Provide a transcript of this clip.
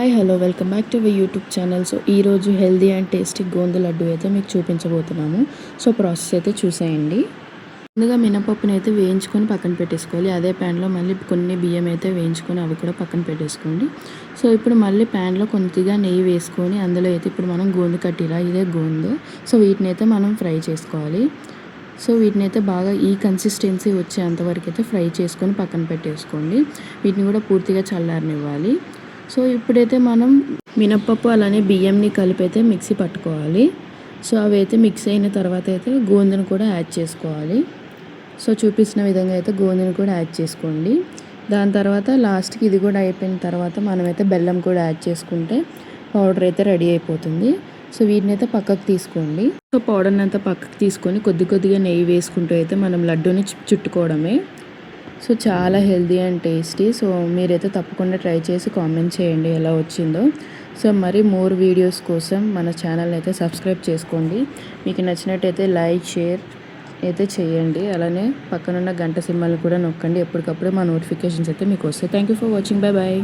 Hi hello welcome back to our YouTube channel. So ఈరోజు healthy and tasty గోందు laddu అయితే మీకు చూపించబోతున్నాము. So process అయితే చూసేయండి. ముందుగా మినపప్పుని అయితే వేయించుకొని పక్కన పెట్టేసుకోవాలి. అదే ప్యాన్లో మళ్ళీ కొన్ని బియ్యం అయితే వేయించుకొని అవి కూడా పక్కన పెట్టేసుకోండి. సో ఇప్పుడు మళ్ళీ ప్యాన్లో కొద్దిగా నెయ్యి వేసుకొని అందులో అయితే ఇప్పుడు మనం గోందు కట్టిరా, ఇదే గోందు. సో వీటిని అయితే మనం ఫ్రై చేసుకోవాలి. సో వీటిని అయితే బాగా ఈ కన్సిస్టెన్సీ వచ్చేంతవరకు అయితే ఫ్రై చేసుకొని పక్కన పెట్టేసుకోండి. వీటిని కూడా పూర్తిగా చల్లారనివ్వాలి. సో ఇప్పుడైతే మనం మినప్పప్పు అలానే బియ్యంని కలిపి అయితే మిక్సీ పట్టుకోవాలి. సో అవి అయితే మిక్స్ అయిన తర్వాత అయితే గోందును కూడా యాడ్ చేసుకోవాలి. సో చూపించిన విధంగా అయితే గోందును కూడా యాడ్ చేసుకోండి. దాని తర్వాత లాస్ట్కి ఇది కూడా అయిపోయిన తర్వాత మనమైతే బెల్లం కూడా యాడ్ చేసుకుంటే పౌడర్ అయితే రెడీ అయిపోతుంది. సో వీటిని అయితే పక్కకు తీసుకోండి. సో పౌడర్ని అంతా పక్కకు తీసుకొని కొద్దిగా నెయ్యి వేసుకుంటూ అయితే మనం లడ్డూని చుట్టుకోవడమే. సో చాలా హెల్దీ అండ్ టేస్టీ. సో మీరైతే తప్పకుండా ట్రై చేసి కామెంట్ చేయండి ఎలా వచ్చిందో. సో మరి మోర్ వీడియోస్ కోసం మన ఛానల్ అయితే సబ్స్క్రైబ్ చేసుకోండి. మీకు నచ్చినట్టయితే లైక్ షేర్ అయితే చేయండి. అలానే పక్కనున్న గంట సింబల్ని కూడా నొక్కండి. ఎప్పటికప్పుడు మా నోటిఫికేషన్స్ అయితే మీకు వస్తాయి. Thank you for watching. Bye bye.